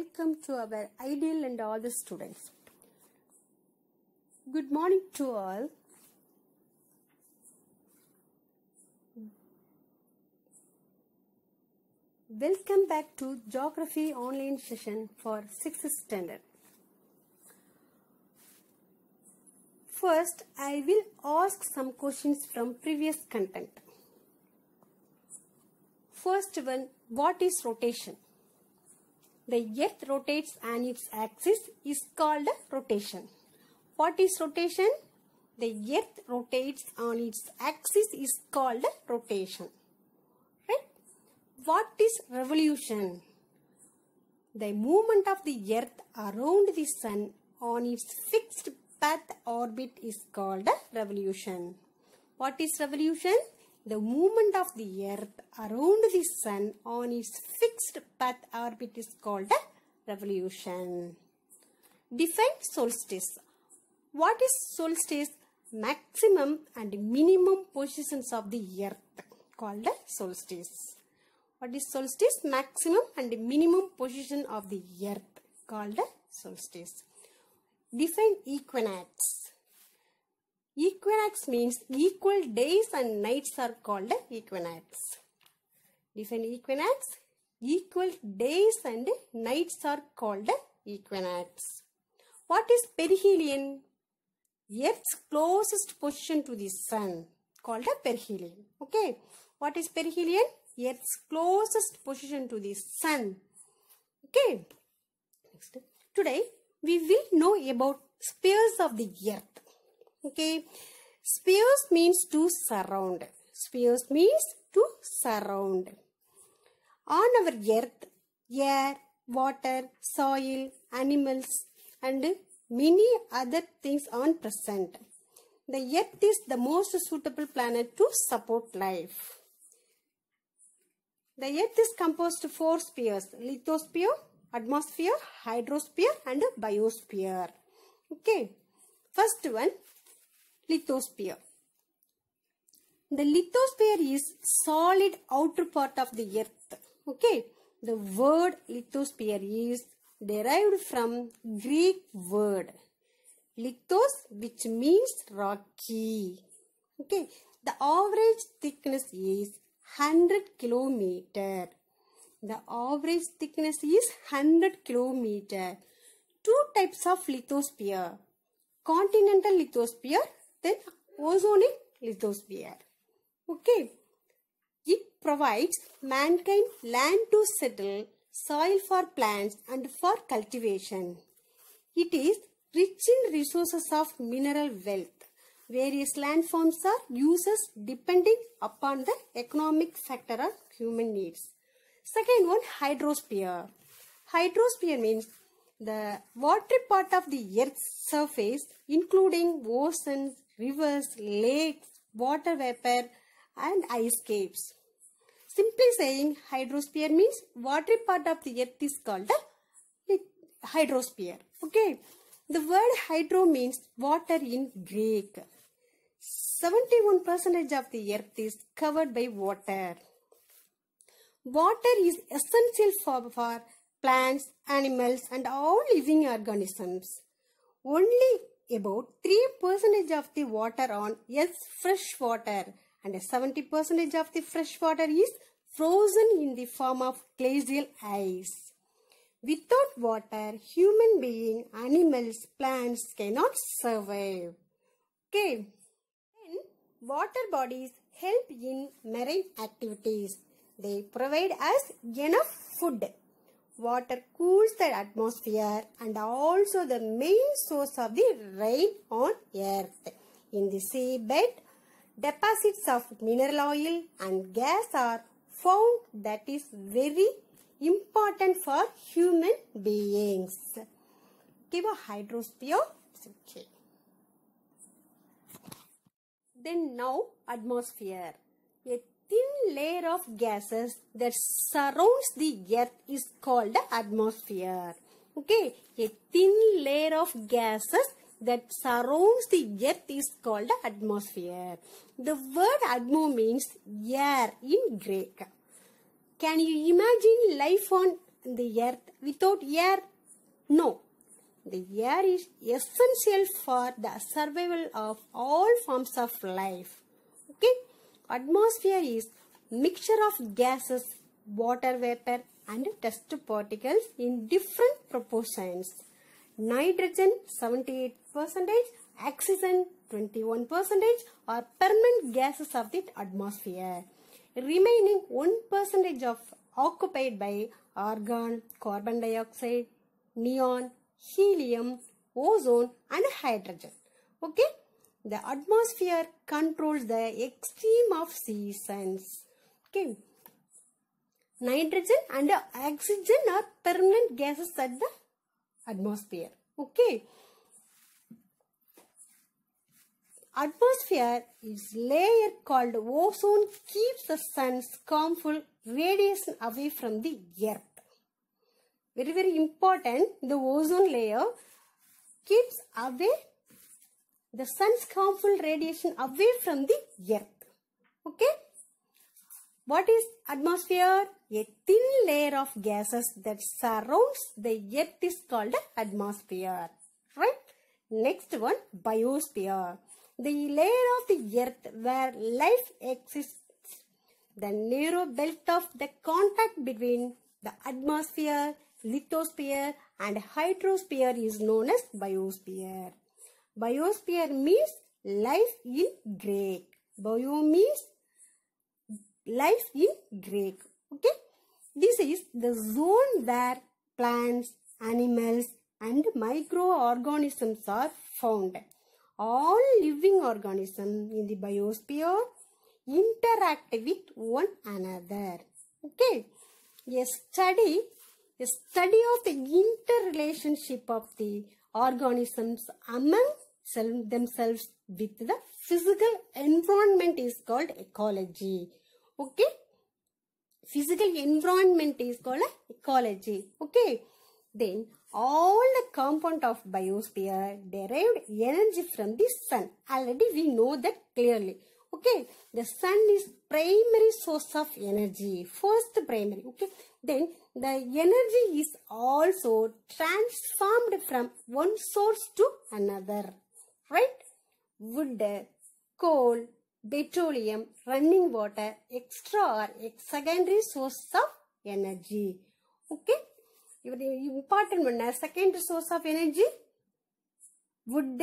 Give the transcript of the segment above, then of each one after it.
welcome to our ideal and all the students. Good morning to all. Welcome back to Geography online session for 6th standard. First, I will ask some questions from previous content. First one, what is rotation? The earth rotates on its axis is called rotation. What is rotation? The earth rotates on its axis is called rotation. Right? What is revolution? The movement of the earth around the sun on its fixed path orbit is called revolution. What is revolution? The movement of the earth around the sun on its fixed path orbit is called revolution. Define solstice. What is solstice? Maximum and minimum positions of the earth called solstice. What is solstice? Maximum and minimum position of the earth called solstice. Define equinox. Equinox means equal days and nights are called equinox. Define equinox. Equal days and nights are called equinox. What is perihelion? Earth's closest position to the sun called perihelion. Okay. What is perihelion? Earth's closest position to the sun. Okay. Next. Today we will know about spheres of the earth. Okay, spheres means to surround. Spheres means to surround. On our earth, air, water, soil, animals and many other things are present. The earth is the most suitable planet to support life. The earth is composed of 4 spheres: lithosphere, atmosphere, hydrosphere and biosphere. Okay, first one, lithosphere. The lithosphere is solid outer part of the earth. Okay. The word lithosphere is derived from Greek word lithos, which means rocky. Okay. The average thickness is 100 kilometer. The average thickness is 100 kilometer. 2 types of lithosphere. Continental lithosphere, then ozonic lithosphere. Okay. It provides mankind land to settle, soil for plants and for cultivation. It is rich in resources of mineral wealth. Various landforms are uses depending upon the economic factor of human needs. Second one, hydrosphere. Hydrosphere means the watery part of the earth's surface, including oceans, rivers, lakes, water vapor and ice caps. Simply saying, hydrosphere means watery part of the earth is called hydrosphere. Okay. The word hydro means water in Greek. 71% of the earth is covered by water. Water is essential for plants, animals and all living organisms. Only about 3% of the water on Earth's fresh water and 70% of the fresh water is frozen in the form of glacial ice. Without water, human beings, animals, plants cannot survive. Okay. Then, water bodies help in marine activities. They provide us enough food. Water cools the atmosphere and also the main source of the rain on earth. In the seabed, deposits of mineral oil and gas are found that is very important for human beings. Give a hydrosphere. Okay. Then now atmosphere. A thin layer of gases that surrounds the earth is called the atmosphere. Okay, a thin layer of gases that surrounds the earth is called the atmosphere. The word atmo means air in Greek. Can you imagine life on the earth without air? No. The air is essential for the survival of all forms of life. Okay? Atmosphere is mixture of gases, water vapor and dust particles in different proportions. Nitrogen 78%, oxygen 21% are permanent gases of the atmosphere. Remaining 1% of occupied by argon, carbon dioxide, neon, helium, ozone and hydrogen. Okay? The atmosphere controls the extreme of seasons. Okay? Nitrogen and oxygen are permanent gases at the atmosphere. Okay? Atmosphere is layer called ozone keeps the sun's harmful radiation away from the earth. Very, very important. The ozone layer keeps away the sun's harmful radiation away from the earth. Okay? What is atmosphere? A thin layer of gases that surrounds the earth is called atmosphere. Right? Next one, biosphere. The layer of the earth where life exists. The narrow belt of the contact between the atmosphere, lithosphere and hydrosphere is known as biosphere. Biosphere means life in Greek. Bio means life in Greek. Okay? This is the zone where plants, animals and microorganisms are found. All living organisms in the biosphere interact with one another. Okay? A study of the interrelationship of the organisms among themselves with the physical environment is called ecology. Okay? Physical environment is called ecology. Okay? Then all the component of biosphere derived energy from the sun. Already we know that clearly. Okay? The sun is primary source of energy. First primary. Okay? Then the energy is also transformed from one source to another. Right? Wood, coal, petroleum, running water, extra or secondary source of energy. Okay? Important one, second source of energy, wood,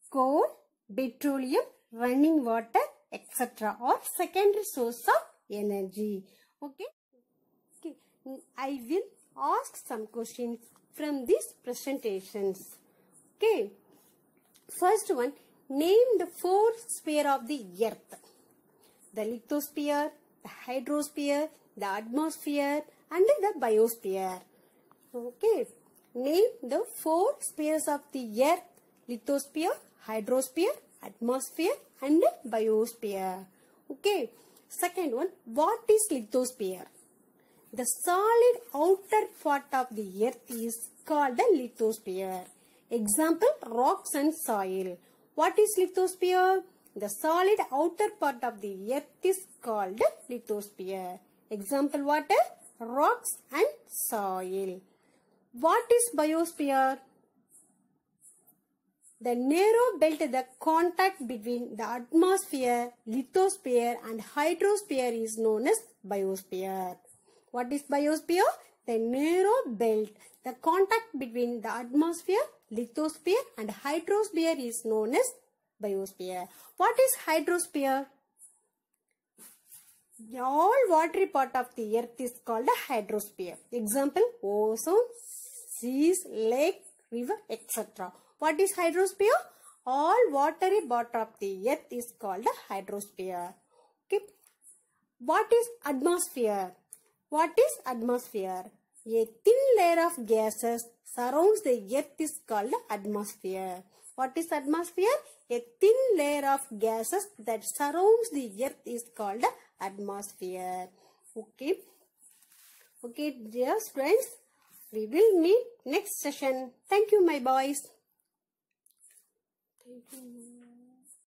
coal, petroleum, running water, etc. or secondary source of energy. Okay? Okay. I will ask some questions from these presentations. Okay. First one, name the four spheres of the earth. The lithosphere, the hydrosphere, the atmosphere and the biosphere. Okay. Name the four spheres of the earth. Lithosphere, hydrosphere, atmosphere and biosphere. Okay. Second one, what is lithosphere? The solid outer part of the earth is called the lithosphere. Example, rocks and soil. What is lithosphere? The solid outer part of the earth is called lithosphere. Example, water, rocks and soil. What is biosphere? The narrow belt, the contact between the atmosphere, lithosphere and hydrosphere is known as biosphere. What is biosphere? The narrow belt, the contact between the atmosphere, lithosphere and hydrosphere is known as biosphere. What is hydrosphere? All watery part of the earth is called a hydrosphere. Example, ocean, seas, lake, river, etc. What is hydrosphere? All watery part of the earth is called a hydrosphere. Okay. What is atmosphere? What is atmosphere? A thin layer of gases surrounds the earth is called atmosphere. What is atmosphere? A thin layer of gases that surrounds the earth is called atmosphere. Okay. Okay, dear friends, we will meet next session. Thank you, my boys. Thank you.